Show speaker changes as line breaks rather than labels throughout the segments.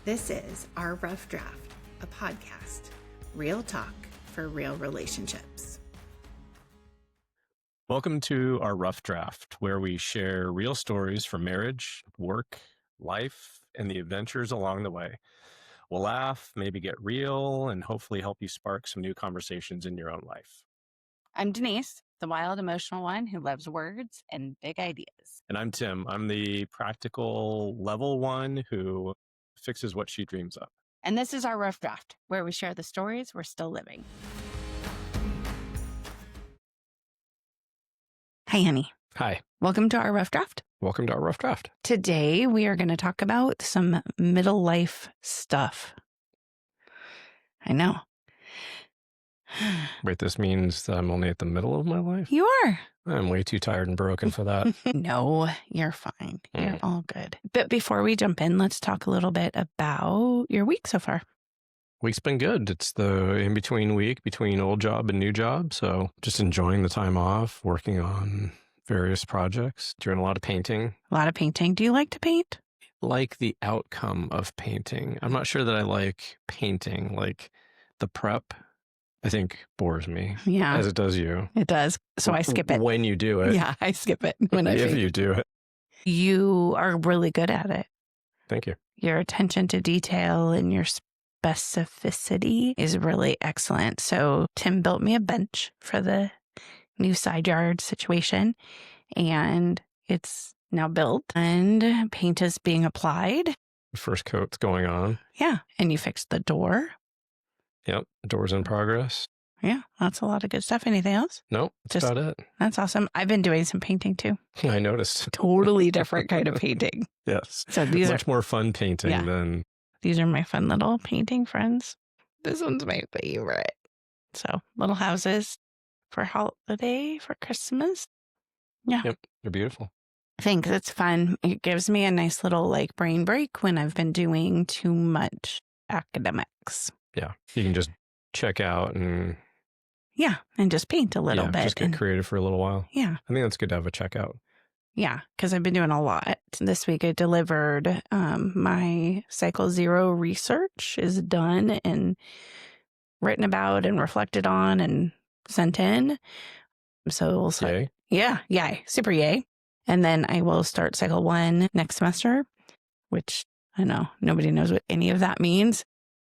This is Our Rough Draft, a podcast, real talk for real relationships.
Welcome to Our Rough Draft, where we share real stories from marriage, work, life, and the adventures along the way. We'll laugh, maybe get real, and hopefully help you spark some new conversations in your own life.
I'm Denise, the wild, emotional one who loves words and big ideas.
And I'm Tim. I'm the practical level one who fixes what she dreams of.
And this is Our Rough Draft, where we share the stories we're still living. Hi, honey.
Hi.
Welcome to Our Rough Draft.
Welcome to Our Rough Draft.
Today, we are going to talk about some middle life stuff. I know.
Wait, this means that I'm only at the middle of my life?
You are.
I'm way too tired and broken for that.
No, you're fine. You're all good. But before we jump in, let's talk a little bit about your week so far.
Week's been good. It's the in-between week between old job and new job. So just enjoying the time off, working on various projects, doing a lot of painting.
A lot of painting. Do you like to paint?
Like the outcome of painting. I'm not sure that I like painting. Like the prep, I think, bores me.
Yeah.
As it does you.
It does. So I skip it.
When you do it.
Yeah, I skip it when I
If
paint.
you do it.
You are really good at it.
Thank you.
Your attention to detail and your specificity is really excellent. So Tim built me a bench for the new side yard situation, and it's now built and paint is being applied.
First coat's going on.
Yeah. And you fixed the door.
Yep. Doors in progress.
Yeah. That's a lot of good stuff. Anything else?
Nope. That's
Just-
about it.
That's awesome. I've been doing some painting too.
I noticed.
Totally different kind of painting.
Yes.
So these
Much more fun painting
Yeah.
than...
These are my fun little painting friends. This one's my favorite. So little houses for holiday, for Christmas. Yeah.
Yep. They're beautiful.
Thanks. It's fun. It gives me a nice little like brain break when I've been doing too much academics.
Yeah. You can just check out and...
Yeah. And just paint a little bit.
Just get
and,
creative for a little while.
yeah.
I think that's good to have a checkout.
Yeah. Because I've been doing a lot. This week I delivered my Cycle Zero research is done and written about and reflected on and sent in. So we'll start.
Yay.
Yeah. Yay. Super yay. And then I will start Cycle 1 next semester, which I know nobody knows what any of that means.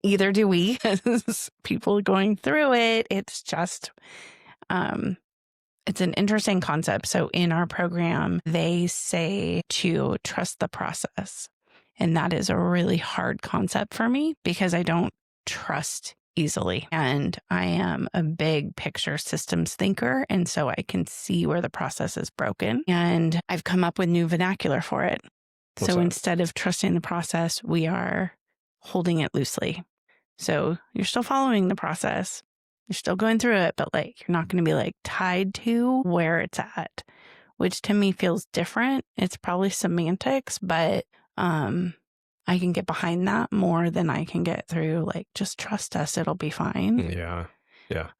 Either do we, as people going through it. It's just, it's an interesting concept. So in our program, they say to trust the process. And that is a really hard concept for me because I don't trust easily. And I am a big picture systems thinker. And so I can see where the process is broken. And I've come up with new vernacular for it.
What's
So
that?
instead of trusting the process, we are holding it loosely. So you're still following the process. You're still going through it, but like you're not going to be like tied to where it's at, which to me feels different. It's probably semantics, but I can get behind that more than I can get through like just trust us, it'll be fine.
Yeah. Yeah.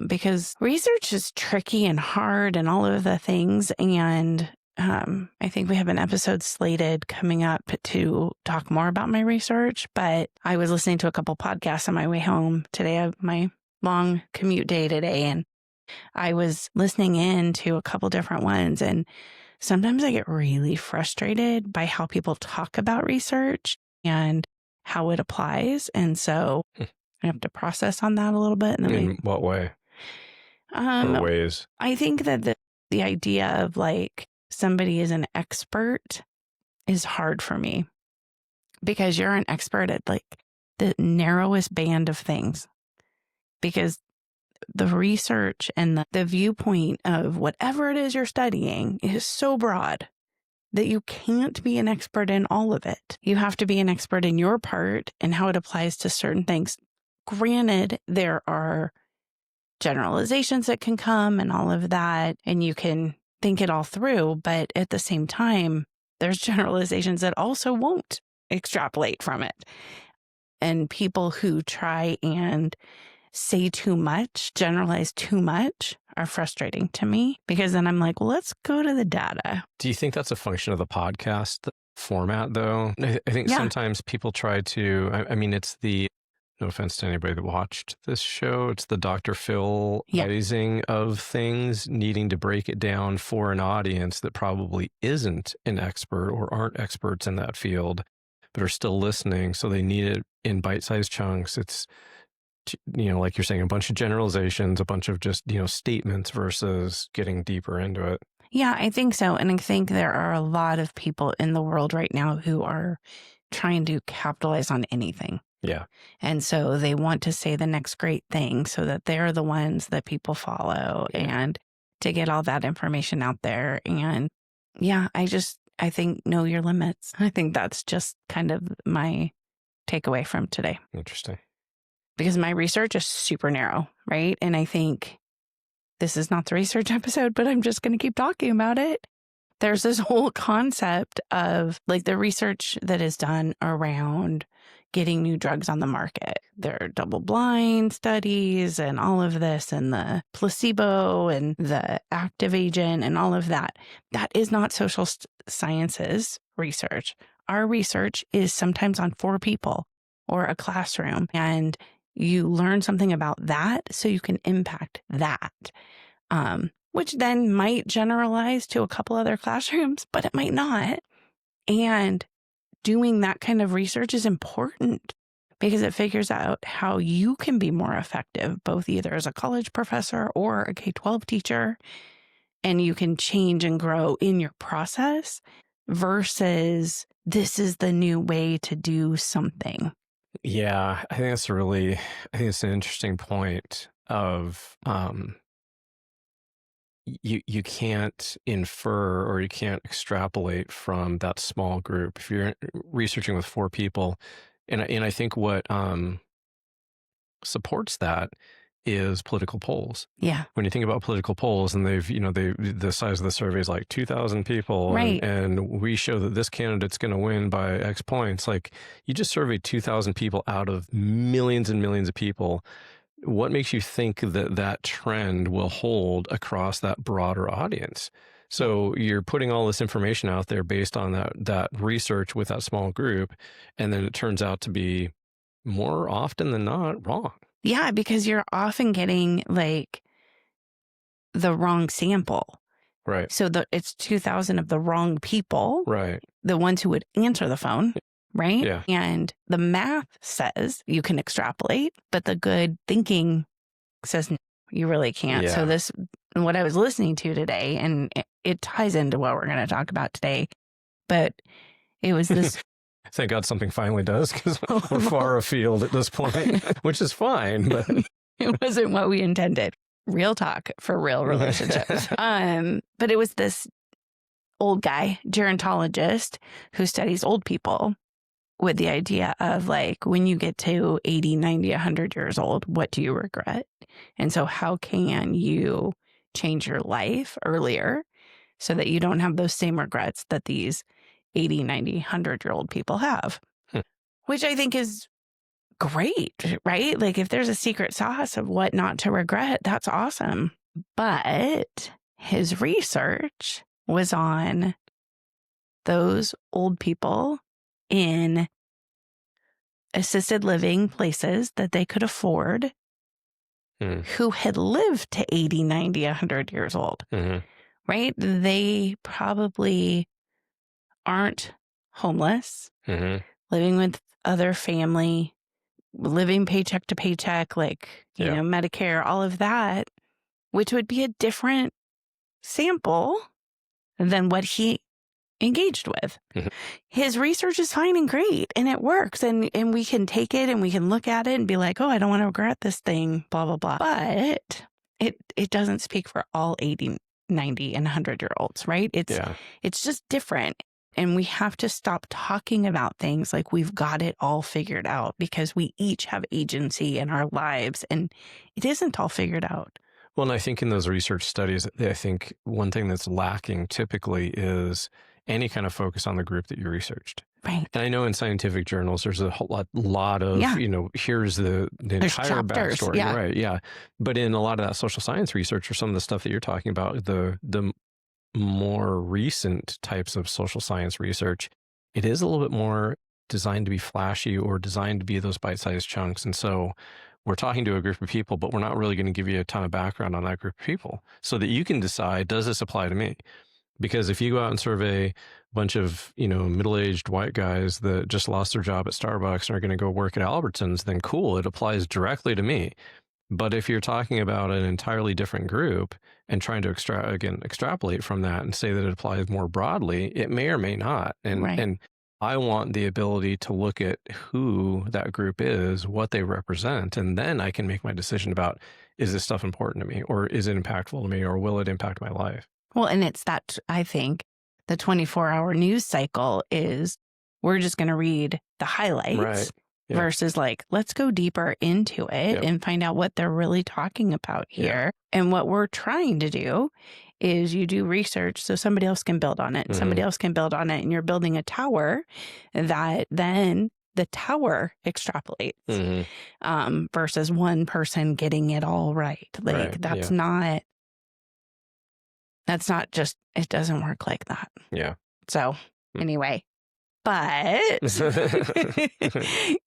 Because research is tricky and hard and all of the things. And I think we have an episode slated coming up to talk more about my research, but I was listening to a couple podcasts on my way home today. I have my long commute day today, and I was listening in to a couple different ones. And sometimes I get really frustrated by how people talk about research and how it applies. And so I have to process on that a little bit. And then
In what way? Or ways?
I think that the idea of like somebody is an expert is hard for me because you're an expert at like the narrowest band of things, because the research and the viewpoint of whatever it is you're studying is so broad that you can't be an expert in all of it. You have to be an expert in your part and how it applies to certain things. Granted, there are generalizations that can come and all of that, and you can think it all through, but at the same time, there's generalizations that also won't extrapolate from it. And people who try and say too much, generalize too much, are frustrating to me because then I'm like, well, let's go to the data.
Do you think that's a function of the podcast format, though. I think
Yeah.
sometimes people try to, I mean, it's the, no offense to anybody that watched this show, it's the Dr. Phil-izing of things, needing to break it down for an audience that probably isn't an expert or aren't experts in that field, but are still listening. So they need it in bite-sized chunks. It's, like you're saying, a bunch of generalizations, a bunch of just, statements versus getting deeper into it.
Yeah, I think so. And I think there are a lot of people in the world right now who are trying to capitalize on anything.
Yeah.
And so they want to say the next great thing so that they're the ones that people follow and to get all that information out there. And yeah, I think know your limits. I think that's just kind of my takeaway from today.
Interesting.
Because my research is super narrow, right? And I think this is not the research episode, but I'm just going to keep talking about it. There's this whole concept of like the research that is done around getting new drugs on the market. There are double-blind studies and all of this and the placebo and the active agent and all of that. That is not social sciences research. Our research is sometimes on 4 people or a classroom, and you learn something about that so you can impact that, which then might generalize to a couple other classrooms, but it might not. And doing that kind of research is important because it figures out how you can be more effective, both either as a college professor or a K-12 teacher, and you can change and grow in your process versus this is the new way to do something.
Yeah, I think it's an interesting point of, you can't infer or you can't extrapolate from that small group. If you're researching with 4 people, and I think what supports that is political polls.
Yeah.
When you think about political polls and the size of the survey is like 2,000 people,
right,
and we show that this candidate's going to win by X points. Like, you just surveyed 2,000 people out of millions and millions of people. What makes you think that that trend will hold across that broader audience? So you're putting all this information out there based on that research with that small group, and then it turns out to be more often than not wrong.
Yeah, because you're often getting like the wrong sample.
Right.
So it's 2,000 of the wrong people.
Right.
The ones who would answer the phone. Right.
Yeah.
And the math says you can extrapolate, but the good thinking says no, you really can't.
Yeah.
So what I was listening to today, and it ties into what we're going to talk about today, but it was this.
Thank God something finally does, because we're far afield at this point, which is fine, but
it wasn't what we intended. Real talk for real relationships. But it was this old guy, gerontologist, who studies old people with the idea of like, when you get to 80, 90, 100 years old, what do you regret? And so how can you change your life earlier so that you don't have those same regrets that these 80, 90, 100-year-old people have, which I think is great, right? Like, if there's a secret sauce of what not to regret, that's awesome. But his research was on those old people in assisted living places that they could afford who had lived to 80, 90, 100 years old, right? They probably aren't homeless, living with other family, living paycheck to paycheck, like, you know, Medicare, all of that, which would be a different sample than what he engaged with. His research is fine and great, and it works, and we can take it and we can look at it and be like, oh, I don't want to regret this thing, blah, blah, blah. But it doesn't speak for all 80, 90, and 100-year-olds, right? It's just different. And we have to stop talking about things like we've got it all figured out, because we each have agency in our lives, and it isn't all figured out.
Well, and I think in those research studies, I think one thing that's lacking typically is any kind of focus on the group that you researched.
Right.
And I know in scientific journals, there's a whole lot of, here's the entire
chapters,
backstory.
yeah.
Right. Yeah. But in a lot of that social science research, or some of the stuff that you're talking about, the more recent types of social science research, it is a little bit more designed to be flashy or designed to be those bite-sized chunks. And so we're talking to a group of people, but we're not really going to give you a ton of background on that group of people so that you can decide, does this apply to me? Because if you go out and survey a bunch of, middle-aged white guys that just lost their job at Starbucks and are going to go work at Albertsons, then cool, it applies directly to me. But if you're talking about an entirely different group and trying to extrapolate from that and say that it applies more broadly, it may or may not. And I want the ability to look at who that group is, what they represent, and then I can make my decision about, is this stuff important to me, or is it impactful to me, or will it impact my life?
Well, and it's that, I think, the 24-hour news cycle is we're just going to read the highlights.
Right. Yeah.
Versus let's go deeper into it and find out what they're really talking about here. Yeah. And what we're trying to do is you do research so somebody else can build on it. And somebody else can build on it. And you're building a tower that then the tower extrapolates versus one person getting it all right. That's not just, it doesn't work like that.
Yeah.
So anyway. But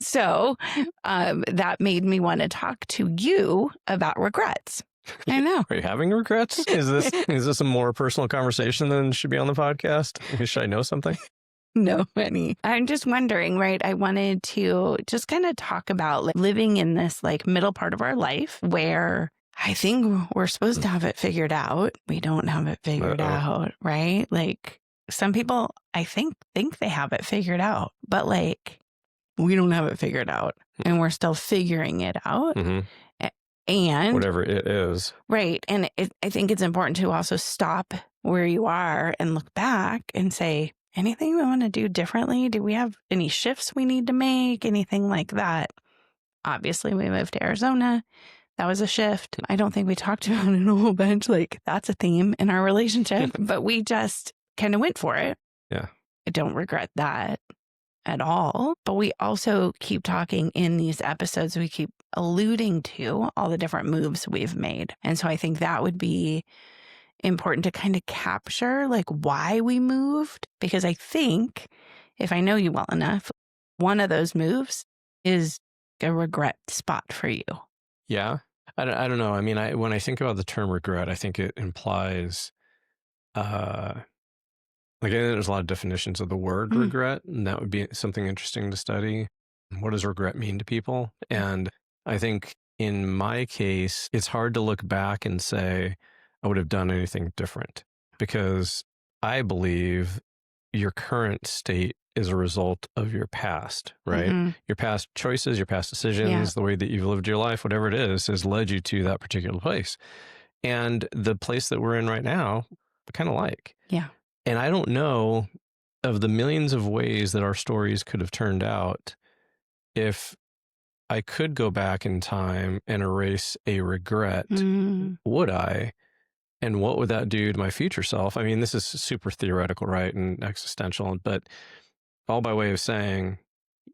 so that made me want to talk to you about regrets. I know.
Are you having regrets? Is this a more personal conversation than should be on the podcast? Should I know something?
No, honey. I'm just wondering, right? I wanted to just kind of talk about living in this middle part of our life where I think we're supposed to have it figured out. We don't have it figured out, right? Some people, I think they have it figured out, but we don't have it figured out and we're still figuring it out. And
whatever it is.
Right. And I think it's important to also stop where you are and look back and say, anything we want to do differently? Do we have any shifts we need to make? Anything like that? Obviously, we moved to Arizona. That was a shift. I don't think we talked about it a whole bunch. That's a theme in our relationship, but we just kind of went for it.
Yeah.
I don't regret that at all. But we also keep talking in these episodes. We keep alluding to all the different moves we've made. And so I think that would be important to kind of capture why we moved. Because I think if I know you well enough, one of those moves is a regret spot for you.
Yeah. I don't know. I mean, when I think about the term regret, I think it implies there's a lot of definitions of the word regret, and that would be something interesting to study. What does regret mean to people? And I think in my case, it's hard to look back and say, I would have done anything different, because I believe your current state is a result of your past, right? Your past choices, your past decisions, the way that you've lived your life, whatever it is, has led you to that particular place. And the place that we're in right now, I kind of like.
Yeah.
And I don't know, of the millions of ways that our stories could have turned out, if I could go back in time and erase a regret, would I? And what would that do to my future self? I mean, this is super theoretical, right? And existential, but all by way of saying,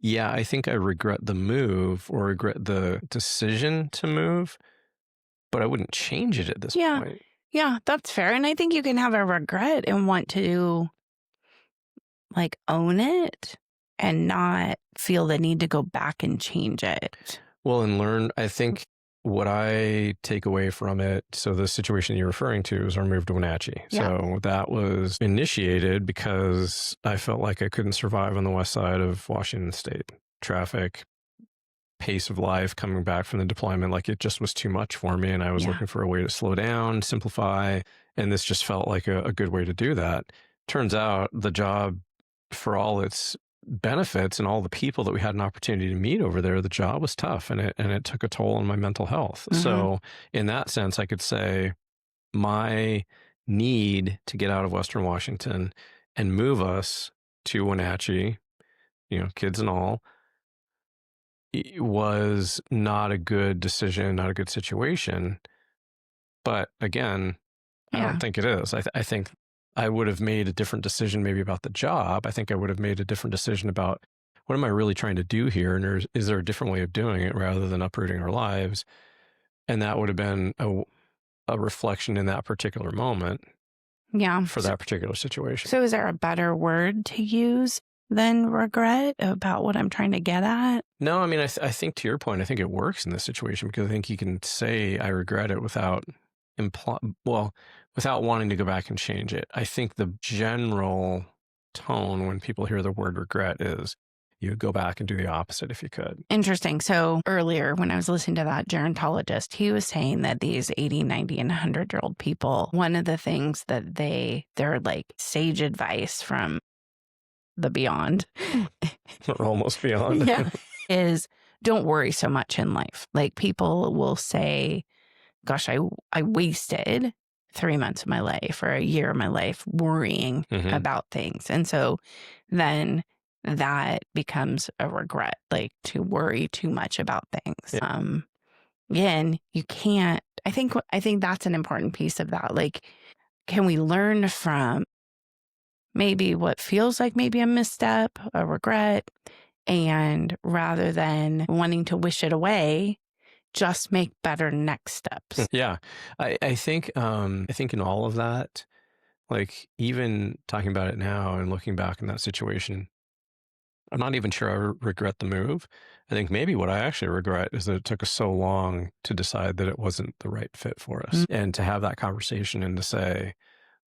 yeah, I think I regret the move or regret the decision to move, but I wouldn't change it at this point.
Yeah, that's fair. And I think you can have a regret and want to own it and not feel the need to go back and change it.
Well, and learn, I think what I take away from it, so the situation you're referring to is our move to Wenatchee. Yeah. So that was initiated because I felt like I couldn't survive on the west side of Washington State. Traffic, pace of life, coming back from the deployment, it just was too much for me. And I was looking for a way to slow down, simplify. And this just felt like a good way to do that. Turns out the job, for all its benefits and all the people that we had an opportunity to meet over there, the job was tough and it took a toll on my mental health. So in that sense, I could say my need to get out of Western Washington and move us to Wenatchee, kids and all, was not a good decision, not a good situation. But again, I don't think it is. I think I would have made a different decision maybe about the job. I think I would have made a different decision about what am I really trying to do here? And is there a different way of doing it rather than uprooting our lives? And that would have been a reflection in that particular moment.
Yeah.
For that particular situation.
So is there a better word to use? than regret about what I'm trying to get at?
No, I mean, I think to your point, I think it works in this situation because I think you can say I regret it without without wanting to go back and change it. I think the general tone when people hear the word regret is you would go back and do the opposite if you could.
Interesting. So earlier when I was listening to that gerontologist, he was saying that these 80, 90, and 100-year-old people, one of the things that they're like sage advice from the beyond.
Or almost beyond.
Yeah. Is don't worry so much in life. Like people will say, gosh, I wasted 3 months of my life or a year of my life worrying about things. And so then that becomes a regret, like to worry too much about things.
Yeah.
Again, you can't, I think that's an important piece of that. Like, can we learn from maybe what feels like maybe a misstep, a regret, and rather than wanting to wish it away, just make better next steps?
Yeah. I think in all of that, like even talking about it now and looking back in that situation, I'm not even sure I regret the move. I think maybe what I actually regret is that it took us so long to decide that it wasn't the right fit for us. And to have that conversation and to say,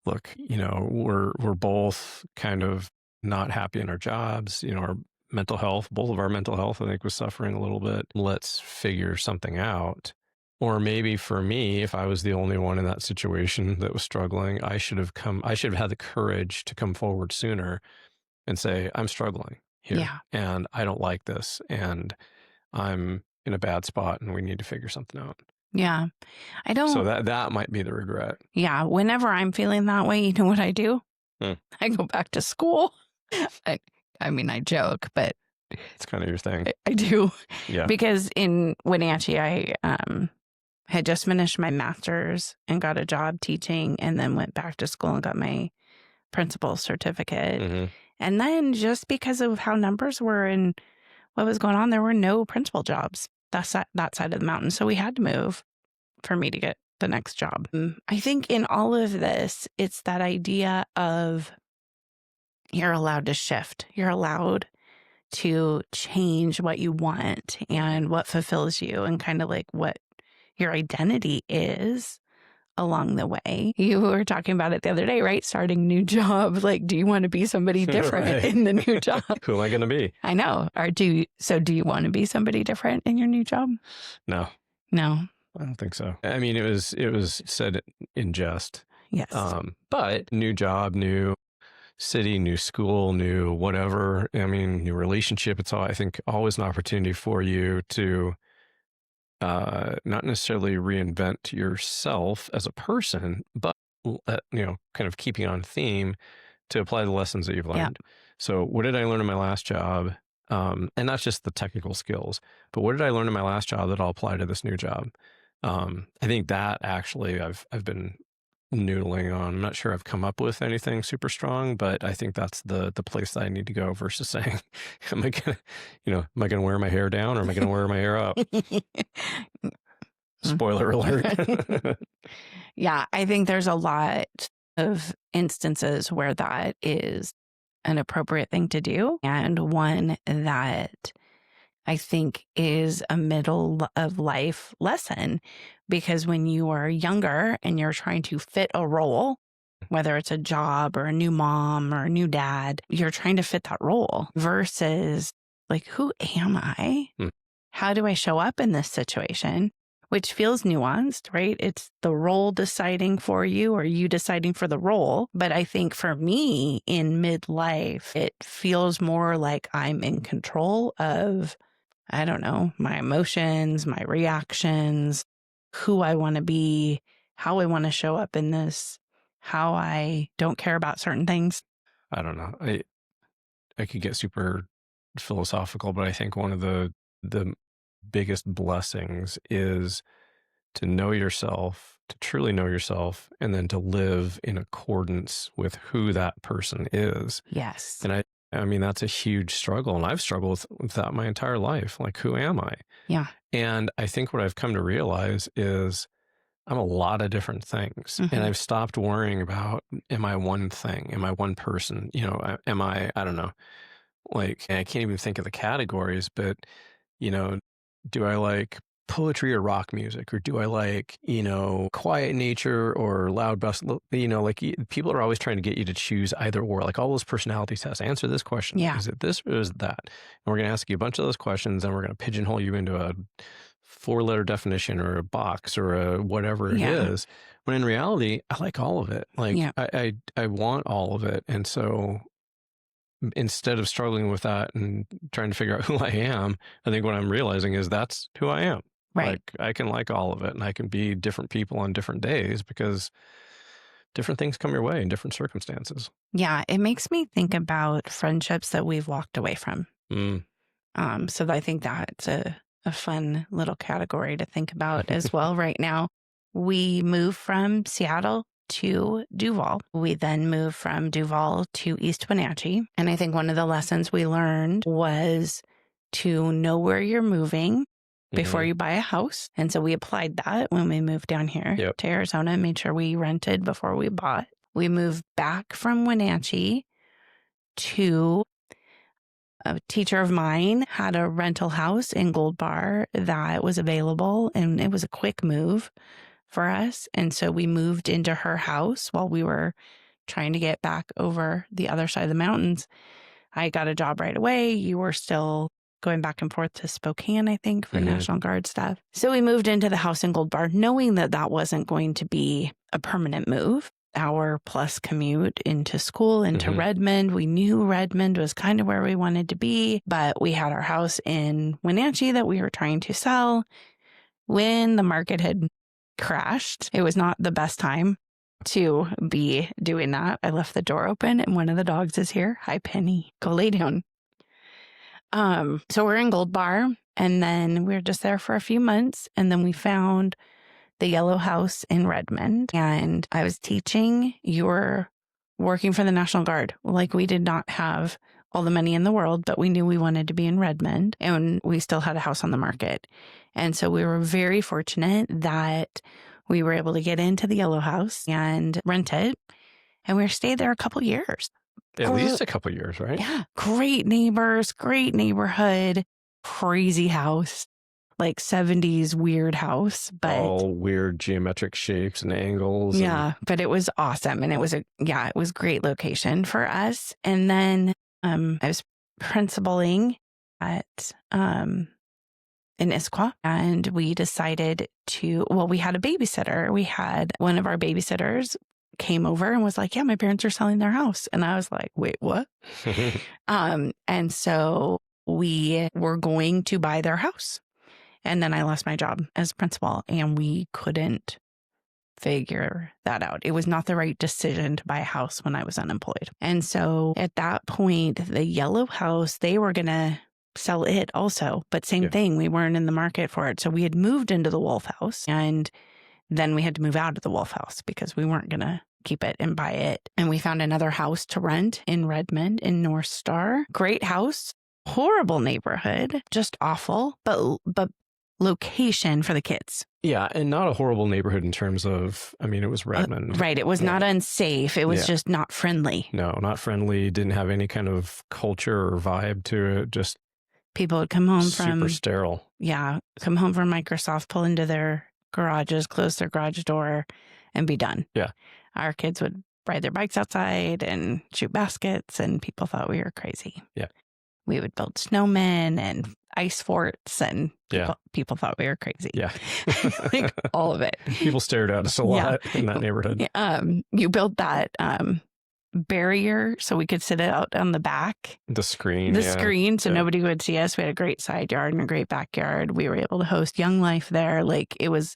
look, we're both kind of not happy in our jobs, our mental health, both of our mental health, I think, was suffering a little bit. Let's figure something out. Or maybe for me, if I was the only one in that situation that was struggling, I should have had the courage to come forward sooner and say, I'm struggling here.
Yeah.
And I don't like this. And I'm in a bad spot and we need to figure something out.
Yeah. I don't.
So that might be the regret.
Yeah. Whenever I'm feeling that way, you know what I do? I go back to school. I mean, I joke, but
it's kind of your thing.
I do.
Yeah.
Because in Wenatchee, I had just finished my master's and got a job teaching and then went back to school and got my principal's certificate. And then just because of how numbers were and what was going on, there were no principal jobs that side of the mountain. So we had to move for me to get the next job. I think in all of this, it's that idea of you're allowed to shift. You're allowed to change what you want and what fulfills you and kind of like what your identity is along the way. You were talking about it the other day, right? Starting a new job. Like, do you want to be somebody different
Right.
in the new job?
Who am I going to be?
I know. Do you want to be somebody different in your new job?
No. I don't think so. I mean, it was said in jest.
Yes.
But new job, new city, new school, new whatever. I mean, new relationship. It's all, I think, always an opportunity for you to not necessarily reinvent yourself as a person, but kind of keeping on theme to apply the lessons that you've learned. Yeah. So what did I learn in my last job? And not just the technical skills, but what did I learn in my last job that I'll apply to this new job? I think that actually I've been noodling on. I'm not sure I've come up with anything super strong, but I think that's the place that I need to go versus saying, am I gonna wear my hair down or am I gonna wear my hair up? Spoiler alert.
Yeah, I think there's a lot of instances where that is an appropriate thing to do, and one that I think is a middle of life lesson, because when you are younger and you're trying to fit a role, whether it's a job or a new mom or a new dad, you're trying to fit that role versus like, who am I? How do I show up in this situation? Which feels nuanced, right? It's the role deciding for you or you deciding for the role. But I think for me in midlife, it feels more like I'm in control of, I don't know, my emotions, my reactions, who I want to be, how I want to show up in this, how I don't care about certain things.
I don't know. I could get super philosophical, but I think one of the biggest blessings is to know yourself, to truly know yourself, and then to live in accordance with who that person is.
Yes.
And I mean, that's a huge struggle. And I've struggled with that my entire life. Like, who am I?
Yeah.
And I think what I've come to realize is I'm a lot of different things. And I've stopped worrying about, am I one thing? Am I one person? Am I don't know, Like, and I can't even think of the categories, but, you know, do I like poetry or rock music, or do I like, quiet nature or loud bus? Like people are always trying to get you to choose either or, like all those personality tests. Answer this question.
Yeah.
Is it this or is it that? And we're going to ask you a bunch of those questions, and we're going to pigeonhole you into a 4-letter definition or a box or a whatever it is. When in reality, I like all of it. Like I want all of it. And so instead of struggling with that and trying to figure out who I am, I think what I'm realizing is that's who I am.
Right.
Like I can like all of it, and I can be different people on different days because different things come your way in different circumstances.
Yeah. It makes me think about friendships that we've walked away from. So I think that's a fun little category to think about as well. Right now, we moved from Seattle to Duval. We then moved from Duval to East Wenatchee. And I think one of the lessons we learned was to know where you're moving before you buy a house. And so we applied that when we moved down here to Arizona and made sure we rented before we bought. We moved back from Wenatchee to a teacher of mine had a rental house in Gold Bar that was available, and it was a quick move for us. And so we moved into her house while we were trying to get back over the other side of the mountains. I got a job right away. You were still going back and forth to Spokane, I think, for National Guard stuff. So we moved into the house in Gold Bar, knowing that that wasn't going to be a permanent move. Hour-plus commute into school, into Redmond. We knew Redmond was kind of where we wanted to be, but we had our house in Wenatchee that we were trying to sell when the market had crashed. It was not the best time to be doing that. I left the door open and one of the dogs is here. Hi, Penny. Go lay down. So we're in Gold Bar, and then we were just there for a few months, and then we found the Yellow House in Redmond, and I was teaching. You were working for the National Guard. Like, we did not have all the money in the world, but we knew we wanted to be in Redmond, and we still had a house on the market. And so we were very fortunate that we were able to get into the Yellow House and rent it. And we stayed there a couple years.
At least a couple years, right?
Yeah. Great neighbors, great neighborhood, crazy house. Like 70s weird house, but
all weird geometric shapes and angles.
Yeah, but it was awesome. And it was it was great location for us. And then I was principaling at in Issaquah, and we decided we had a babysitter. We had one of our babysitters came over and was like, yeah, my parents are selling their house. And I was like, wait, what? And so we were going to buy their house. And then I lost my job as principal, and we couldn't figure that out. It was not the right decision to buy a house when I was unemployed. And so at that point, the Yellow House, they were going to sell it also. But same thing, we weren't in the market for it. So we had moved into the Wolf House, and then we had to move out of the Wolf House because we weren't going to keep it and buy it. And we found another house to rent in Redmond in North Star. Great house, horrible neighborhood, just awful, but location for the kids.
Yeah, and not a horrible neighborhood in terms of, it was Redmond.
Right. It was not unsafe. It was just not friendly.
No, not friendly. Didn't have any kind of culture or vibe to it. Just
people would come home from
super sterile.
Yeah, come home from Microsoft, pull into their garages, close their garage door, and be done.
Yeah.
Our kids would ride their bikes outside and shoot baskets, and people thought we were crazy.
Yeah.
We would build snowmen and ice forts, and people thought we were crazy.
Yeah.
Like all of it. People
stared at us a lot in that neighborhood.
You built that barrier so we could sit out on the back.
The screen.
So nobody would see us. We had a great side yard and a great backyard. We were able to host Young Life there. Like it was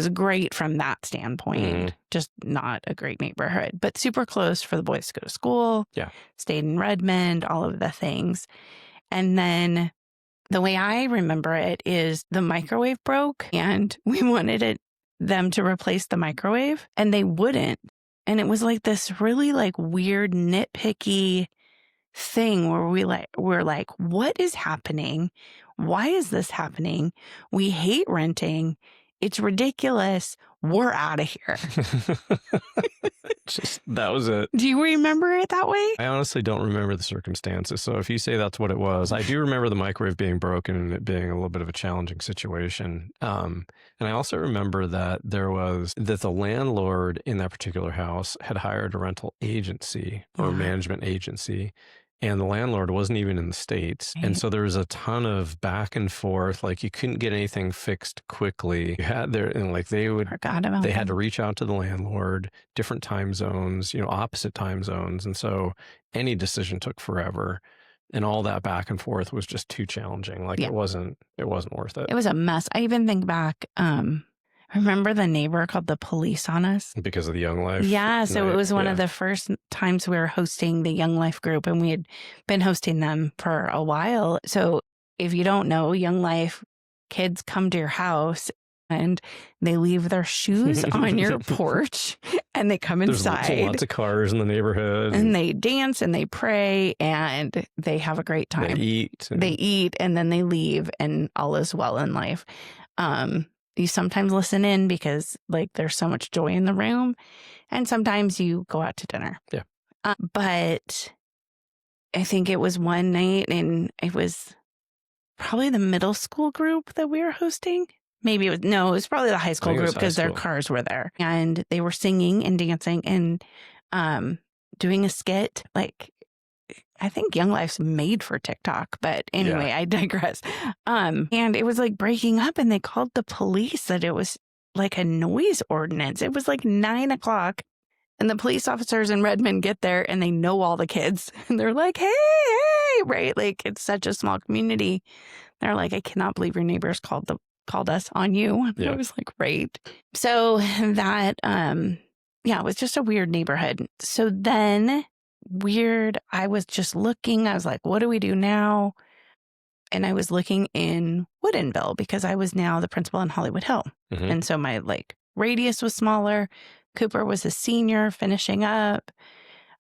great from that standpoint. Just not a great neighborhood, but super close for the boys to go to school.
Yeah.
Stayed in Redmond, all of the things. And then the way I remember it is the microwave broke, and we wanted them to replace the microwave, and they wouldn't. And it was like this really like weird nitpicky thing where we're like, what is happening? Why is this happening? We hate renting. It's ridiculous. We're out of here.
That was it.
Do you remember it that way?
I honestly don't remember the circumstances. So if you say that's what it was, I do remember the microwave being broken and it being a little bit of a challenging situation. And I also remember that the landlord in that particular house had hired a rental agency or management agency. And the landlord wasn't even in the States.
Right.
And so there was a ton of back and forth. Like you couldn't get anything fixed quickly. You had they had to reach out to the landlord, different time zones, opposite time zones. And so any decision took forever. And all that back and forth was just too challenging. Like it wasn't worth it.
It was a mess. I even think back, remember the neighbor called the police on us?
Because of the Young Life?
Yeah. So it was one of the first times we were hosting the Young Life group, and we had been hosting them for a while. So if you don't know, Young Life kids come to your house and they leave their shoes on your porch and they come inside.
There's lots of cars in the neighborhood.
And they dance and they pray and they have a great time. They eat and then they leave and all is well in life. You sometimes listen in because there's so much joy in the room, and sometimes you go out to dinner.
Yeah.
But I think it was one night, and it was probably the middle school group that we were hosting. Maybe it was probably the high school group because their cars were there, and they were singing and dancing and doing a skit. I think Young Life's made for TikTok, but anyway, I digress. And it was breaking up, and they called the police that it was a noise ordinance. It was 9:00, and the police officers in Redmond get there and they know all the kids, and they're like, hey, right? It's such a small community. They're like, I cannot believe your neighbors called us on you. And I was like, right. So that, it was just a weird neighborhood. So then I was just looking, I was like, what do we do now? And I was looking in Woodinville because I was now the principal in Hollywood Hill. Mm-hmm. And so my radius was smaller. Cooper was a senior finishing up.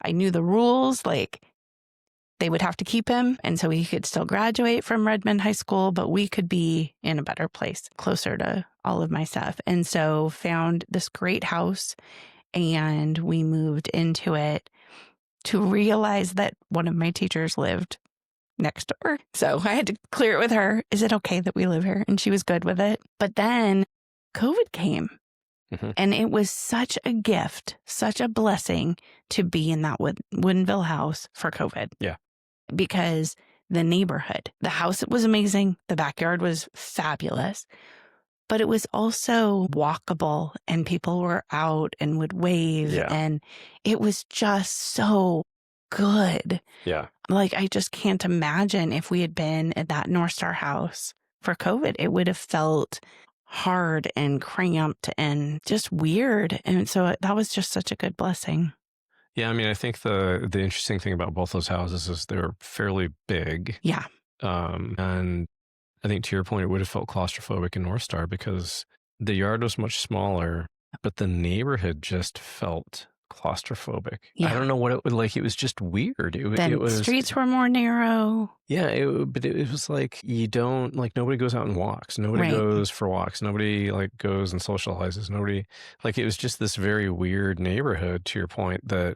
I knew the rules, they would have to keep him. And so he could still graduate from Redmond High School, but we could be in a better place, closer to all of my stuff. And so found this great house, and we moved into it to realize that one of my teachers lived next door. So I had to clear it with her. Is it okay that we live here? And she was good with it. But then COVID came. Mm-hmm. And it was such a gift, such a blessing to be in that Woodinville house for COVID.
Yeah.
Because the neighborhood, the house was amazing. The backyard was fabulous. But it was also walkable, and people were out and would wave. Yeah. And it was just so good.
Yeah.
I just can't imagine if we had been at that North Star house for COVID. It would have felt hard and cramped and just weird. And so that was just such a good blessing.
Yeah. I mean, I think the interesting thing about both those houses is they're fairly big.
Yeah.
And I think to your point, it would have felt claustrophobic in North Star because the yard was much smaller, but the neighborhood just felt claustrophobic. Yeah. I don't know what it was like. It was just weird.
The streets were more narrow.
Yeah, but it was you don't, nobody goes out and walks. Nobody goes for walks. Nobody goes and socializes. Nobody, it was just this very weird neighborhood, to your point, that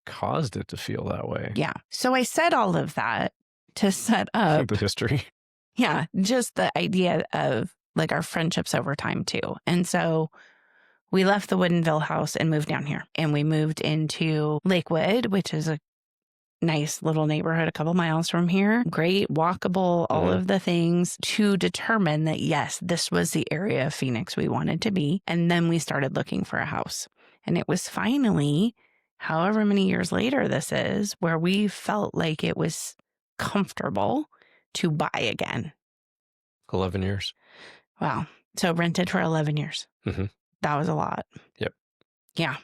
caused it to feel that way.
Yeah. So I said all of that to set up
the history.
Yeah. Just the idea of our friendships over time too. And so we left the Woodinville house and moved down here, and we moved into Lakewood, which is a nice little neighborhood a couple miles from here. Great, walkable, all of the things to determine that, yes, this was the area of Phoenix we wanted to be. And then we started looking for a house. And it was finally, however many years later this is, where we felt like it was comfortable to buy again.
11 years.
Wow. So rented for 11 years. Mm-hmm. That was a lot.
Yep.
Yeah.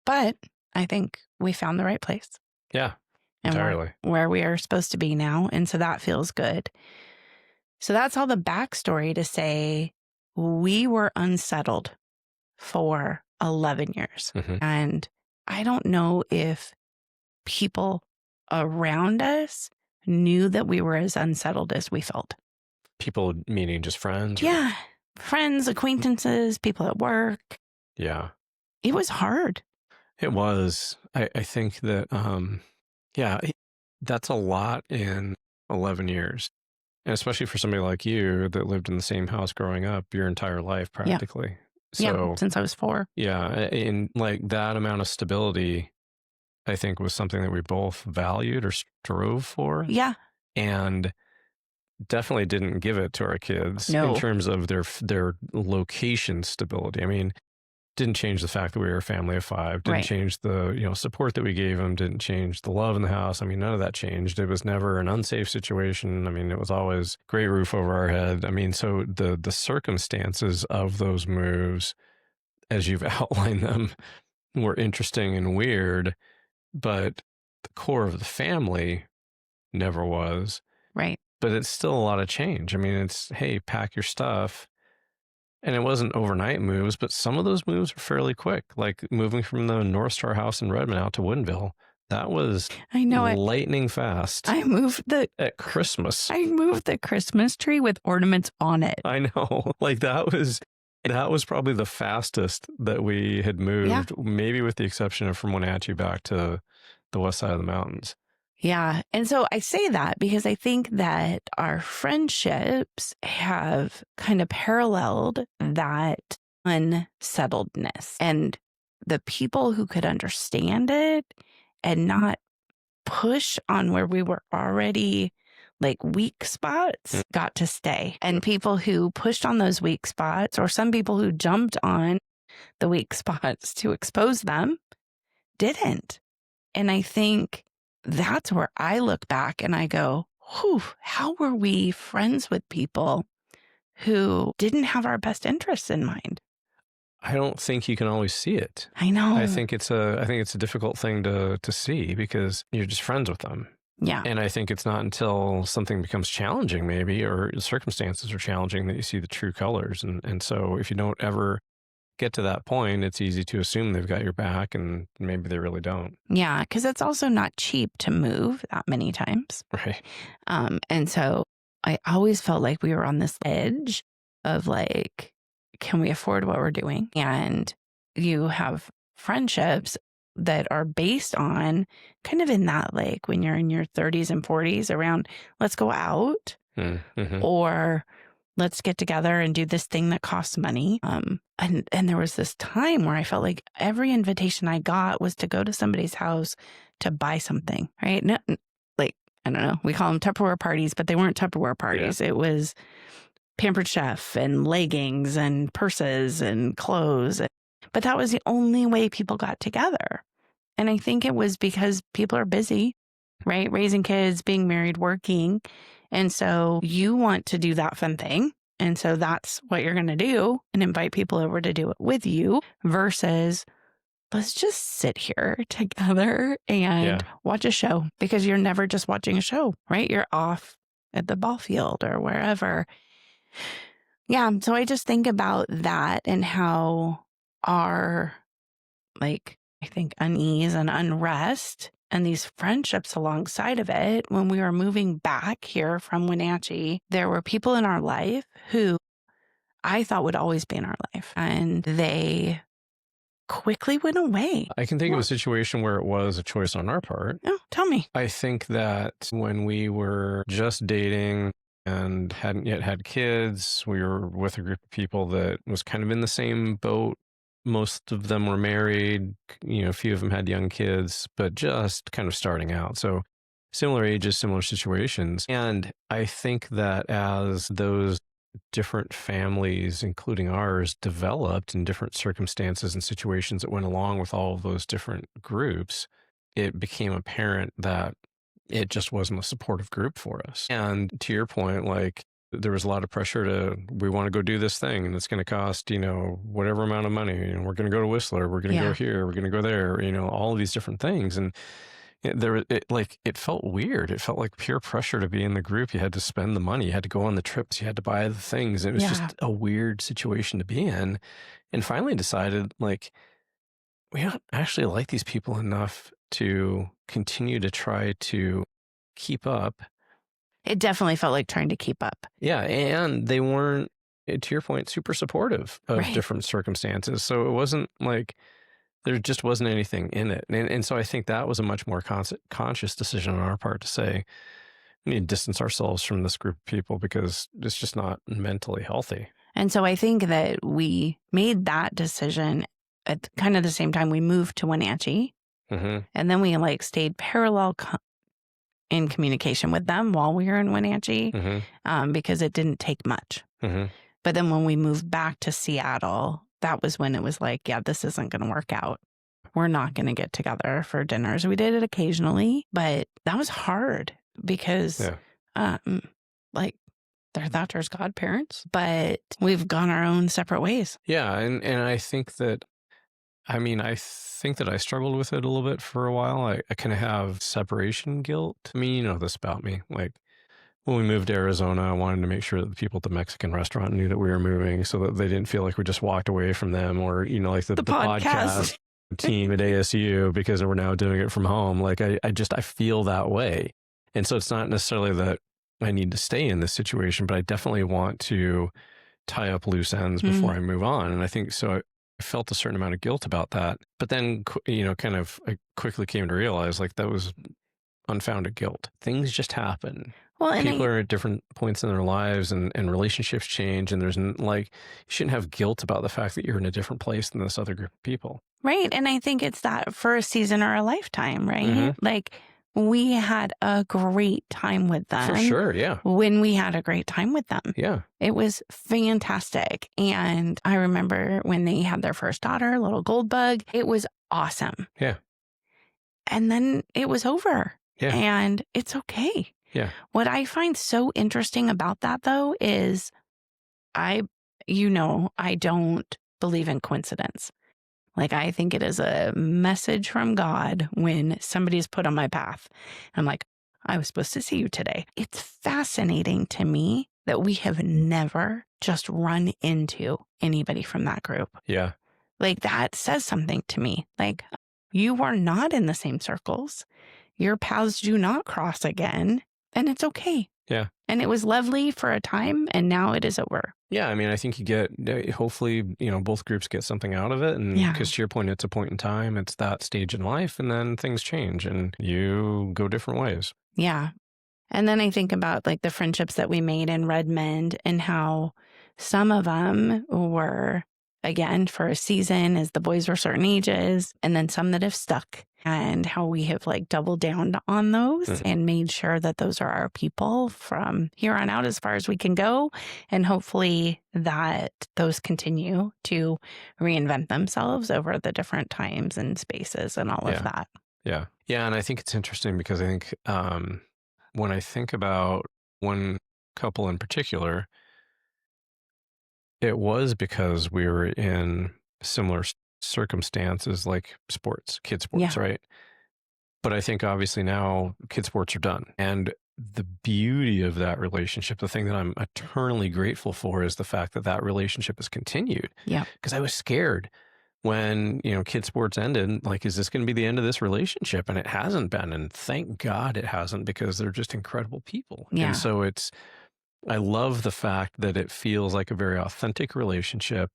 But I think we found the right place.
Yeah, entirely.
Where we are supposed to be now. And so that feels good. So that's all the backstory to say we were unsettled for 11 years. Mm-hmm. And I don't know if people around us knew that we were as unsettled as we felt.
People meaning just friends?
Yeah. Friends, acquaintances, people at work.
Yeah.
It was hard.
It was. I think that, yeah, that's a lot in 11 years. And especially for somebody like you that lived in the same house growing up your entire life,
Yeah.
practically.
Yeah.
So,
Since I was 4.
yeah, and like that amount of stability, I think was something that we both valued or strove for.
Yeah.
And definitely didn't give it to our kids in
No.
terms of their location stability. I mean, didn't change the fact that we were a family of 5, didn't
Right.
change the, support that we gave them, didn't change the love in the house. I mean, none of that changed. It was never an unsafe situation. I mean, it was always great roof over our head. I mean, so the circumstances of those moves, as you've outlined them, were interesting and weird, but the core of the family never was.
Right.
But it's still a lot of change. I mean, it's, hey, pack your stuff. And it wasn't overnight moves, but some of those moves were fairly quick, like moving from the North Star house in Redmond out to Woodinville. That was
I know it.
lightning fast.
I moved
At Christmas.
I moved the Christmas tree with ornaments on it.
I know. Like that was probably the fastest that we had moved, maybe with the exception of from Wenatchee back to the west side of the mountains.
Yeah. And so I say that because I think that our friendships have kind of paralleled that unsettledness, and the people who could understand it and not push on where we were already like weak spots got to stay. And people who pushed on those weak spots, or some people who jumped on the weak spots to expose them, didn't. And I think that's where I look back and I go, whew, how were we friends with people who didn't have our best interests in mind?
I don't think you can always see it.
I know.
I think it's a difficult thing to see because you're just friends with them.
Yeah.
And I think it's not until something becomes challenging, maybe, or circumstances are challenging, that you see the true colors. And so if you don't ever get to that point, it's easy to assume they've got your back, and maybe they really don't.
Yeah, because it's also not cheap to move that many times.
Right.
And so I always felt like we were on this edge of like, can we afford what we're doing? And you have friendships that are based on kind of in that, like when you're in your 30s and 40s, around let's go out, or let's get together and do this thing that costs money. And there was this time where I felt like every invitation I got was to go to somebody's house to buy something, right? No, like, I don't know, we call them Tupperware parties, but they weren't Tupperware parties. Yeah. It was Pampered Chef and leggings and purses and clothes. But that was the only way people got together. And I think it was because people are busy, right? Raising kids, being married, working. And so you want to do that fun thing. And so that's what you're going to do, and invite people over to do it with you, versus let's just sit here together and watch a show, because you're never just watching a show, right? You're off at the ball field or wherever. Yeah. So I just think about that and how our, like, I think unease and unrest and these friendships alongside of it, when we were moving back here from Wenatchee, there were people in our life who I thought would always be in our life, and they quickly went away.
I can think of a situation where it was a choice on our part.
Oh, tell me.
I think that when we were just dating and hadn't yet had kids, we were with a group of people that was kind of in the same boat. Most of them were married, a few of them had young kids, but just kind of starting out. So similar ages, similar situations. And I think that as those different families, including ours, developed in different circumstances and situations that went along with all of those different groups, it became apparent that it just wasn't a supportive group for us. And to your point, like, there was a lot of pressure we want to go do this thing, and it's going to cost, whatever amount of money. We're going to go to Whistler. We're going to go here. We're going to go there, all of these different things. And it felt weird. It felt like pure pressure to be in the group. You had to spend the money. You had to go on the trips. You had to buy the things. It was just a weird situation to be in. And finally decided, like, we don't actually like these people enough to continue to try to keep up.
It definitely felt like trying to keep up.
Yeah. And they weren't, to your point, super supportive of different circumstances. So it wasn't like there just wasn't anything in it. And so I think that was a much more conscious decision on our part to say, we need to distance ourselves from this group of people because it's just not mentally healthy.
And so I think that we made that decision at kind of the same time we moved to Wenatchee.
Mm-hmm.
And then we like stayed parallel in communication with them while we were in Wenatchee because it didn't take much.
Mm-hmm.
But then when we moved back to Seattle, that was when it was like, yeah, this isn't going to work out. We're not going to get together for dinners. We did it occasionally, but that was hard because like they're Thatcher's godparents, but we've gone our own separate ways.
Yeah. And I think that, I struggled with it a little bit for a while. I kind of have separation guilt. I mean, you know this about me. Like when we moved to Arizona, I wanted to make sure that the people at the Mexican restaurant knew that we were moving so that they didn't feel like we just walked away from them, or, you know, like the podcast team at ASU, because we're now doing it from home. Like I feel that way. And so it's not necessarily that I need to stay in this situation, but I definitely want to tie up loose ends before I move on. And I think so. I felt a certain amount of guilt about that, but then, you know, kind of I quickly came to realize like that was unfounded guilt. Things just happen. Well, people are at different points in their lives, and relationships change, and there's like, you shouldn't have guilt about the fact that you're in a different place than this other group of people.
Right. And I think it's that for a season or a lifetime, right? Like we had a great time with them.
For sure, yeah.
When we had a great time with them.
Yeah.
It was fantastic. And I remember when they had their first daughter, little Goldbug, it was awesome.
Yeah.
And then it was over.
Yeah.
And it's okay.
Yeah.
What I find so interesting about that, though, is I don't believe in coincidence. Like, I think it is a message from God when somebody's put on my path. I'm like, I was supposed to see you today. It's fascinating to me that we have never just run into anybody from that group.
Yeah.
Like, that says something to me. Like, you are not in the same circles. Your paths do not cross again. And it's okay.
Yeah.
And it was lovely for a time, and now it is over.
Yeah. I mean, I think you get, hopefully, you know, both groups get something out of it. And because to your point, it's a point in time, it's that stage in life, and then things change and you go different ways.
Yeah. And then I think about like the friendships that we made in Redmond and how some of them were, again, for a season as the boys were certain ages, and then some that have stuck, and how we have like doubled down on those and made sure that those are our people from here on out as far as we can go. And hopefully that those continue to reinvent themselves over the different times and spaces and all of that.
Yeah. Yeah. And I think it's interesting because I think when I think about one couple in particular, it was because we were in similar circumstances, like kid sports, right? But I think obviously now kid sports are done. And the beauty of that relationship, the thing that I'm eternally grateful for, is the fact that that relationship has continued.
Yeah.
Because I was scared when, you know, kid sports ended, like, is this going to be the end of this relationship? And it hasn't been. And thank God it hasn't, because they're just incredible people.
Yeah.
And so I love the fact that it feels like a very authentic relationship,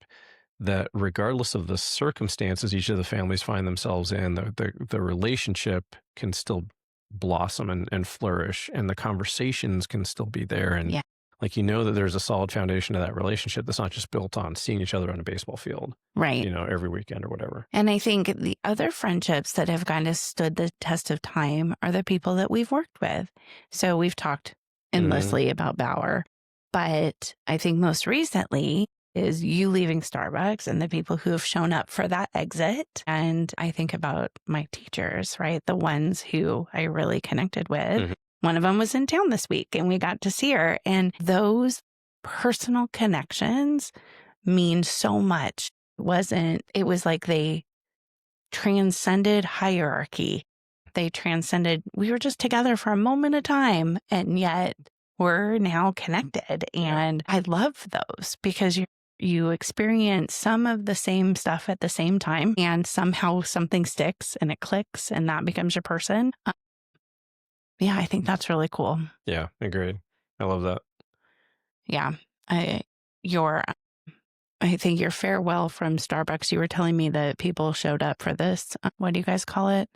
that regardless of the circumstances each of the families find themselves in, the relationship can still blossom and flourish, and the conversations can still be there. And like, you know, that there's a solid foundation to that relationship that's not just built on seeing each other on a baseball field,
right? You
know, every weekend or whatever.
And I think the other friendships that have kind of stood the test of time are the people that we've worked with. So we've talked endlessly about Bauer, but I think most recently is you leaving Starbucks and the people who have shown up for that exit. And I think about my teachers, right? The ones who I really connected with. One of them was in town this week and we got to see her. And those personal connections mean so much. It was like they transcended hierarchy. They transcended, we were just together for a moment of time, and yet we're now connected. And I love those because you experience some of the same stuff at the same time, and somehow something sticks and it clicks and that becomes your person. Yeah, I think that's really cool.
Yeah, agreed. I love that.
Yeah. I think your farewell from Starbucks, you were telling me that people showed up for this. What do you guys call it?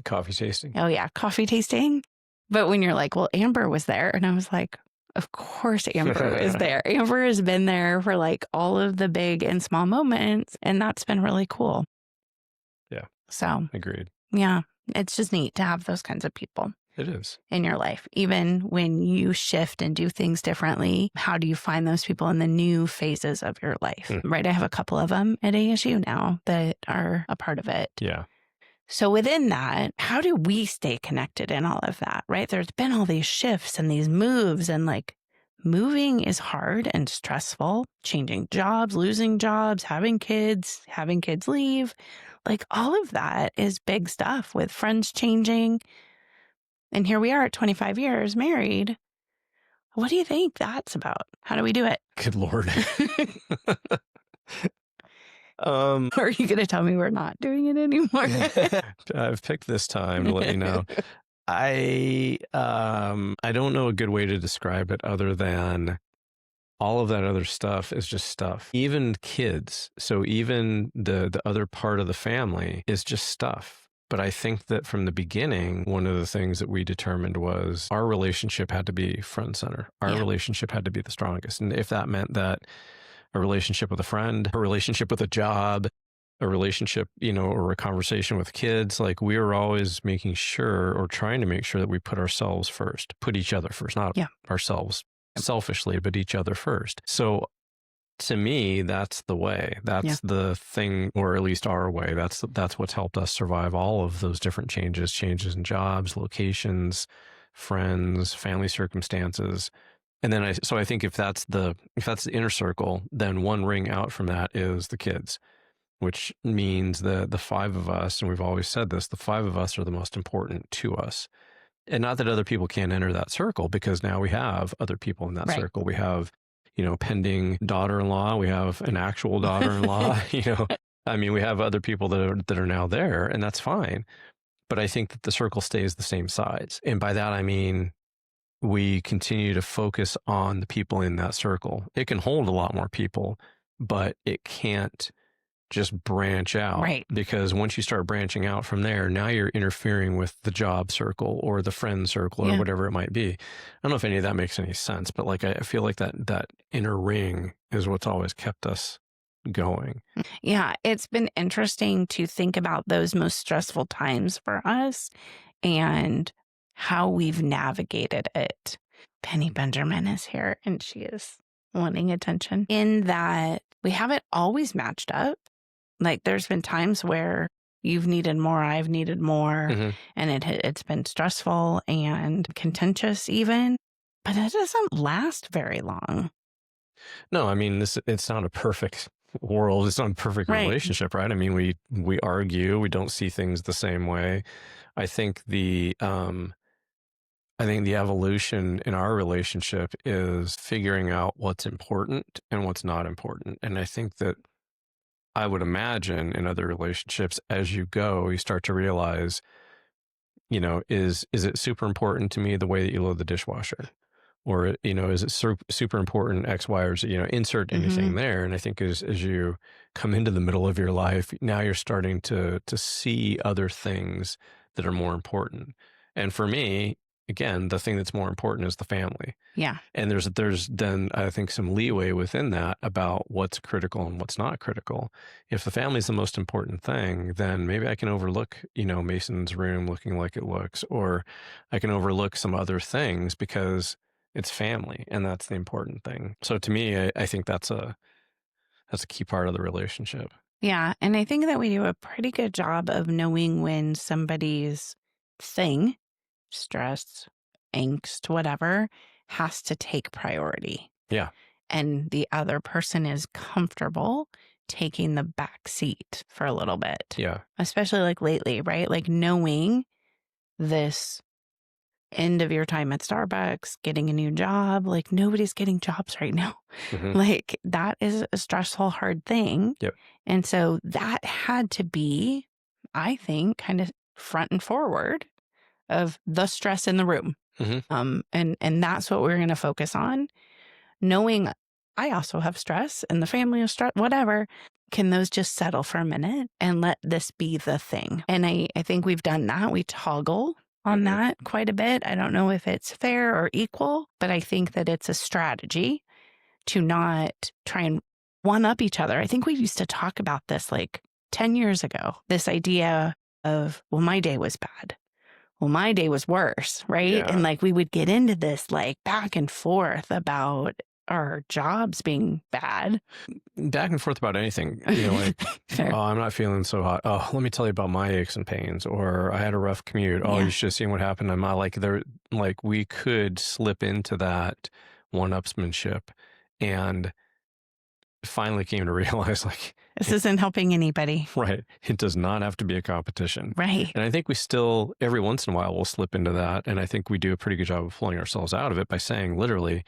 Coffee tasting.
Oh, yeah. Coffee tasting. But when you're like, well, Amber was there. And I was like, of course Amber was there. Amber has been there for like all of the big and small moments. And that's been really cool.
Yeah.
So
Agreed.
Yeah. It's just neat to have those kinds of people.
It is.
In your life. Even when you shift and do things differently, how do you find those people in the new phases of your life? Right? I have a couple of them at ASU now that are a part of it.
Yeah.
So within that, how do we stay connected in all of that, right? There's been all these shifts and these moves, and like moving is hard and stressful, changing jobs, losing jobs, having kids leave, like all of that is big stuff with friends changing. And here we are at 25 years married. What do you think that's about? How do we do it?
Good Lord.
Are you going to tell me we're not doing it anymore?
I've picked this time to let you know. I don't know a good way to describe it other than all of that other stuff is just stuff. Even kids. So even the other part of the family is just stuff. But I think that from the beginning, one of the things that we determined was our relationship had to be front and center. Our relationship had to be the strongest. And if that meant that a relationship with a friend, a relationship with a job, a relationship, or a conversation with kids, like we were always making sure or trying to make sure that we put ourselves first, put each other first, not ourselves selfishly, but each other first. So to me, that's the way. That's the thing, or at least our way. That's what's helped us survive all of those different changes in jobs, locations, friends, family circumstances. And then I think if that's the inner circle, then one ring out from that is the kids, which means the five of us, and we've always said this, the five of us are the most important to us. And not that other people can't enter that circle, because now we have other people in that circle. We have, pending daughter-in-law. We have an actual daughter-in-law. I mean, we have other people that are now there, and that's fine. But I think that the circle stays the same size. And by that, I mean, we continue to focus on the people in that circle. It can hold a lot more people, but it can't just branch out.
Right.
Because once you start branching out from there, now you're interfering with the job circle or the friend circle or whatever it might be. I don't know if any of that makes any sense, but like I feel like that inner ring is what's always kept us going.
Yeah, it's been interesting to think about those most stressful times for us and how we've navigated it. Penny Benjamin is here and she is wanting attention in that we haven't always matched up. Like there's been times where you've needed more, I've needed more, and it's been stressful and contentious even, but it doesn't last very long.
No, I mean, it's not a perfect world. It's not a perfect relationship, right? I mean, we argue, we don't see things the same way. I think the evolution in our relationship is figuring out what's important and what's not important. And I think that I would imagine in other relationships, as you go, you start to realize, is it super important to me the way that you load the dishwasher? Or, is it super important X, Y, or Z, insert anything there. And I think as you come into the middle of your life, now you're starting to see other things that are more important. And for me, again, the thing that's more important is the family.
Yeah.
And there's then I think some leeway within that about what's critical and what's not critical. If the family is the most important thing, then maybe I can overlook, Mason's room looking like it looks, or I can overlook some other things because it's family and that's the important thing. So to me, I think that's a key part of the relationship.
Yeah. And I think that we do a pretty good job of knowing when somebody's thing, stress, angst, whatever, has to take priority.
Yeah.
And the other person is comfortable taking the back seat for a little bit.
Yeah.
Especially like lately, right? Like knowing this end of your time at Starbucks, getting a new job, like nobody's getting jobs right now. Like that is a stressful, hard thing.
Yep.
And so that had to be, I think, kind of front and forward of the stress in the room. And that's what we're going to focus on. Knowing I also have stress and the family is stress, whatever. Can those just settle for a minute and let this be the thing? And I think we've done that. We toggle on that quite a bit. I don't know if it's fair or equal, but I think that it's a strategy to not try and one up each other. I think we used to talk about this like 10 years ago, this idea of, well, my day was bad. Well, my day was worse, right?
Yeah.
And like we would get into this like back and forth about our jobs being bad.
Back and forth about anything, you know, like,
Fair.
oh, I'm not feeling so hot. Oh, let me tell you about my aches and pains, or I had a rough commute. Oh,
Yeah.
you should have seen what happened. I'm not like we could slip into that one-upsmanship, and finally came to realize like,
This isn't helping anybody.
right, it does not have to be a competition.
Right.
And I think we still, every once in a while, we'll slip into that. And I think we do a pretty good job of pulling ourselves out of it by saying literally,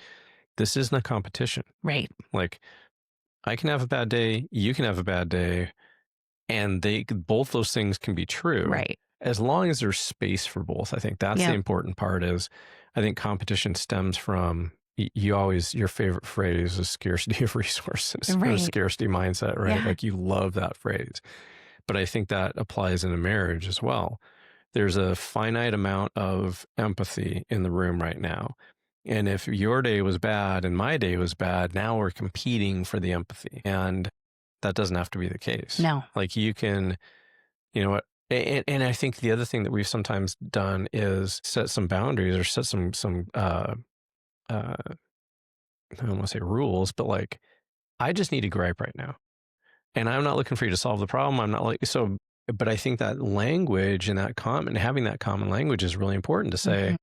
this isn't a competition.
Right.
Like, I can have a bad day, you can have a bad day, and both those things can be true.
Right.
As long as there's space for both. I think that's the important part. Is I think competition stems from your favorite phrase is scarcity of resources, or scarcity mindset, right?
Yeah.
Like you love that phrase. But I think that applies in a marriage as well. There's a finite amount of empathy in the room right now. And if your day was bad and my day was bad, now we're competing for the empathy. And that doesn't have to be the case.
No.
Like you can, you know what? And I think the other thing that we've sometimes done is set some boundaries or set some I don't want to say rules, but like, I just need to gripe right now. And I'm not looking for you to solve the problem. I'm not like, so, but I think that language and having that common language is really important to say,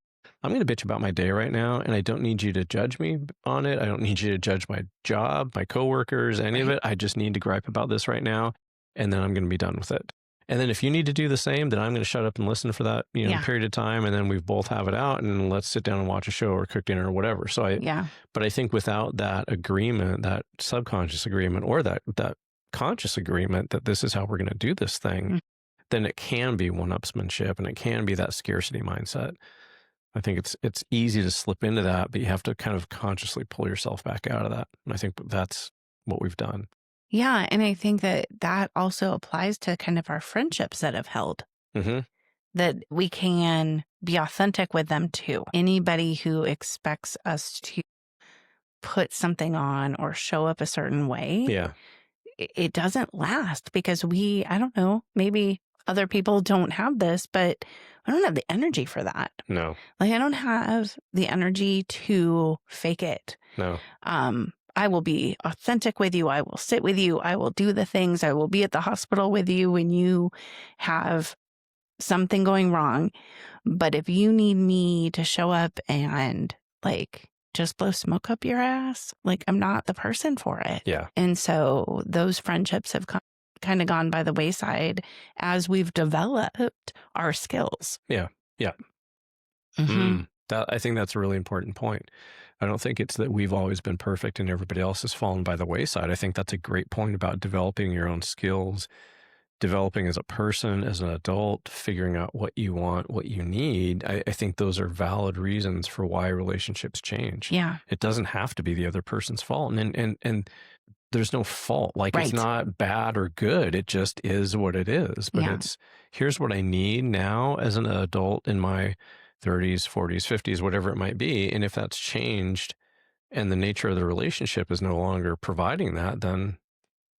I'm going to bitch about my day right now, and I don't need you to judge me on it. I don't need you to judge my job, my coworkers, any of it. I just need to gripe about this right now, and then I'm going to be done with it. And then if you need to do the same, then I'm going to shut up and listen for that, period of time, and then we both have it out, and let's sit down and watch a show or cook dinner or whatever. So but I think without that agreement, that subconscious agreement, or that conscious agreement that this is how we're going to do this thing, then it can be one-upsmanship, and it can be that scarcity mindset. I think it's easy to slip into that, but you have to kind of consciously pull yourself back out of that. And I think that's what we've done.
Yeah. And I think that also applies to kind of our friendships that have held, that we can be authentic with them too. Anybody who expects us to put something on or show up a certain way, it doesn't last, because I don't know, maybe other people don't have this, but I don't have the energy for that.
No.
Like I don't have the energy to fake it.
No.
I will be authentic with you. I will sit with you. I will do the things. I will be at the hospital with you when you have something going wrong. But if you need me to show up and like just blow smoke up your ass, like I'm not the person for it.
Yeah.
And so those friendships have kind of gone by the wayside as we've developed our skills.
Yeah. Yeah. I think that's a really important point. I don't think it's that we've always been perfect and everybody else has fallen by the wayside. I think that's a great point about developing your own skills, developing as a person, as an adult, figuring out what you want, what you need. I think those are valid reasons for why relationships change.
Yeah.
It doesn't have to be the other person's fault. And there's no fault. Like it's not bad or good. It just is what it is. But it's, here's what I need now as an adult in my 30s, 40s, 50s, whatever it might be. And if that's changed and the nature of the relationship is no longer providing that, then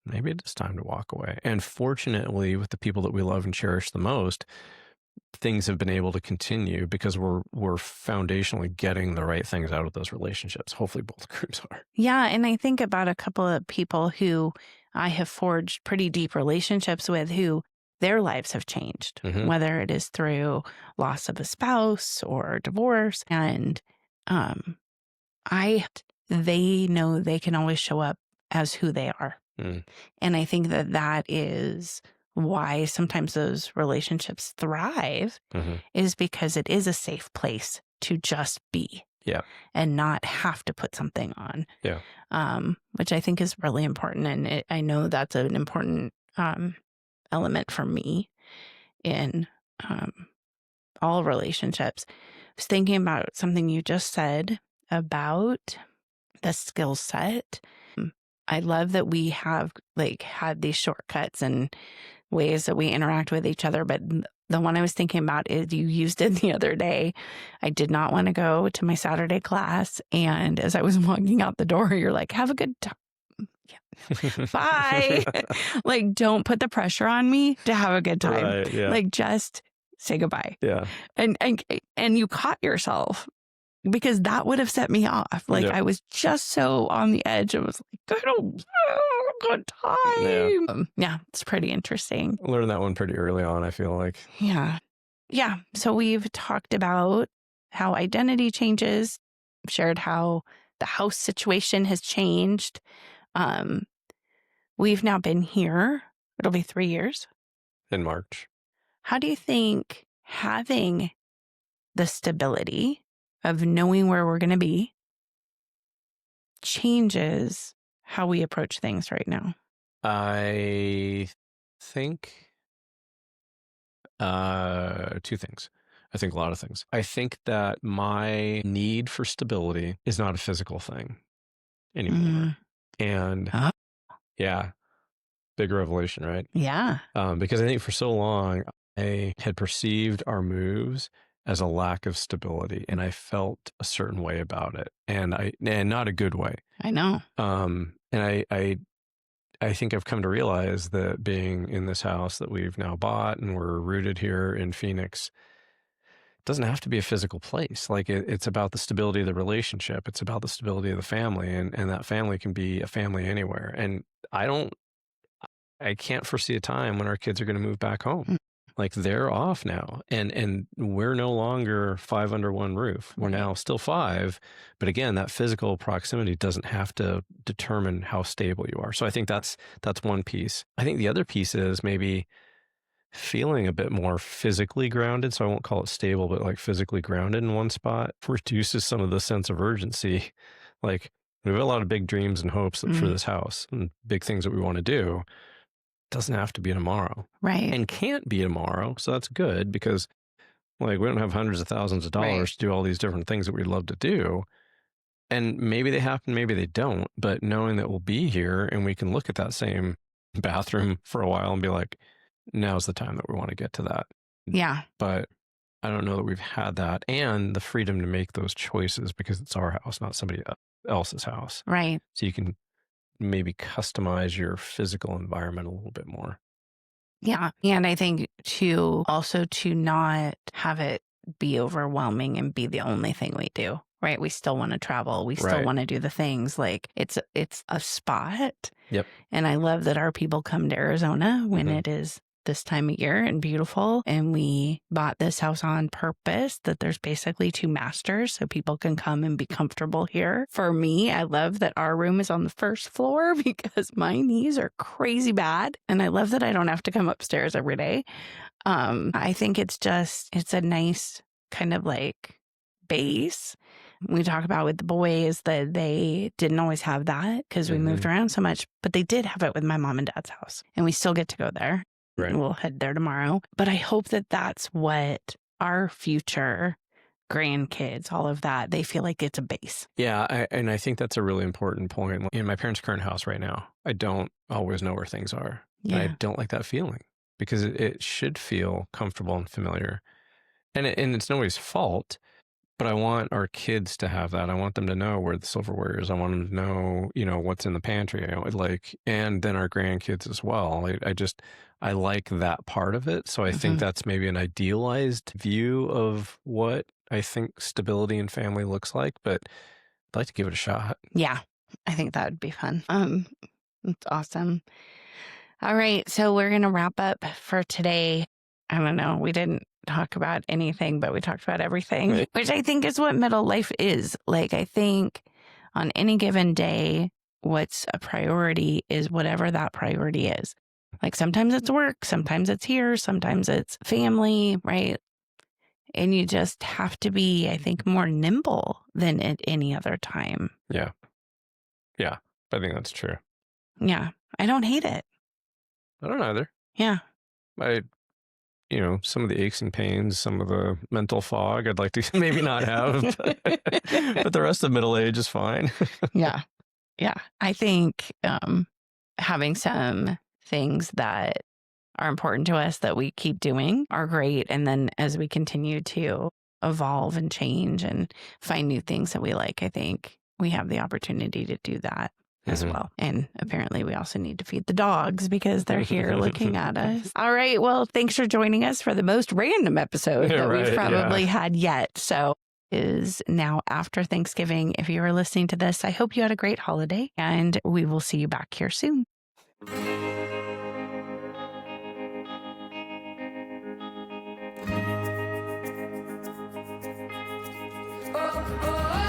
maybe it's time to walk away. And fortunately, with the people that we love and cherish the most, things have been able to continue because we're foundationally getting the right things out of those relationships. Hopefully both groups are. Yeah.
And I think about a couple of people who I have forged pretty deep relationships with who their lives have changed, whether it is through loss of a spouse or divorce. And they know they can always show up as who they are. And I think that is why sometimes those relationships thrive, is because it is a safe place to just be.
Yeah.
And not have to put something on.
Yeah.
Which I think is really important. And I know that's an important element for me in all relationships. I was thinking about something you just said about the skill set I love that we have like had these shortcuts and ways that we interact with each other. But the one I was thinking about is you used it the other day. I did not want to go to my Saturday class. And as I was walking out the door, you're like, have a good time. Yeah. Bye. Like, don't put the pressure on me to have a good time.
Right, yeah.
Like, just say goodbye.
Yeah.
And you caught yourself, because that would have set me off. Like,
Yep.
I was just so on the edge. I was like, I don't have a good time. Yeah, it's pretty interesting.
Learned that one pretty early on, I feel like.
Yeah. Yeah. So we've talked about how identity changes, shared how the house situation has changed. We've now been here. It'll be 3 years.
In March.
How do you think having the stability of knowing where we're going to be changes how we approach things right now?
I think two things. I think a lot of things. I think that my need for stability is not a physical thing anymore. And
Oh.
yeah, big revelation, right?
Yeah.
Because I think for so long, I had perceived our moves as a lack of stability, and I felt a certain way about it, and not a good way.
I know.
And I think I've come to realize that being in this house that we've now bought and we're rooted here in Phoenix doesn't have to be a physical place. Like it's about the stability of the relationship. It's about the stability of the family, and that family can be a family anywhere. And I can't foresee a time when our kids are going to move back home. Like they're off now, and we're no longer 5 under one roof. We're now still 5, but again, that physical proximity doesn't have to determine how stable you are. So I think that's one piece. I think the other piece is maybe feeling a bit more physically grounded. So I won't call it stable, but like physically grounded in one spot reduces some of the sense of urgency. Like we have a lot of big dreams and hopes for this house and big things that we want to do. Doesn't have to be tomorrow.
Right.
And can't be tomorrow. So that's good, because like we don't have hundreds of thousands of dollars to do all these different things that we'd love to do. And maybe they happen, maybe they don't. But knowing that we'll be here and we can look at that same bathroom for a while and be like, now's the time that we want to get to that.
Yeah.
But I don't know that we've had that and the freedom to make those choices, because it's our house, not somebody else's house.
Right.
So you can maybe customize your physical environment a little bit more.
Yeah. And I think to not have it be overwhelming and be the only thing we do, right? We still want to travel. We still want to do the things. Like it's a spot.
Yep.
And I love that our people come to Arizona when it is this time of year and beautiful. And we bought this house on purpose, that there's basically 2 masters so people can come and be comfortable here. For me, I love that our room is on the first floor because my knees are crazy bad. And I love that I don't have to come upstairs every day. I think it's a nice kind of like base. We talk about with the boys that they didn't always have that because we moved around so much, but they did have it with my mom and dad's house, and we still get to go there. Right. We'll head there tomorrow. But I hope that that's what our future grandkids, all of that, they feel like it's a base.
Yeah. And I think that's a really important point. In my parents' current house right now, I don't always know where things are. Yeah. And I don't like that feeling, because it should feel comfortable and familiar. And it's nobody's fault. But I want our kids to have that. I want them to know where the silverware is. I want them to know, what's in the pantry. And then our grandkids as well. I like that part of it. So I think that's maybe an idealized view of what I think stability and family looks like. But I'd like to give it a shot.
Yeah, I think that would be fun. It's awesome. All right, so we're gonna wrap up for today. I don't know. We didn't talk about anything, but we talked about everything, which I think is what middle life is. Like, I think on any given day, what's a priority is whatever that priority is. Like sometimes it's work, sometimes it's here, sometimes it's family, right? And you just have to be, I think, more nimble than at any other time.
Yeah. Yeah. I think that's true.
Yeah. I don't hate it.
I don't either.
Yeah.
Some of the aches and pains, some of the mental fog I'd like to maybe not have, but the rest of middle age is fine.
Yeah. Yeah. I think having some things that are important to us that we keep doing are great. And then as we continue to evolve and change and find new things that we like, I think we have the opportunity to do that as well. And apparently we also need to feed the dogs because they're here looking at us. All right. Well, thanks for joining us for the most random episode that we've probably had yet. So is now after Thanksgiving. If you are listening to this, I hope you had a great holiday and we will see you back here soon.
Oh, oh, oh.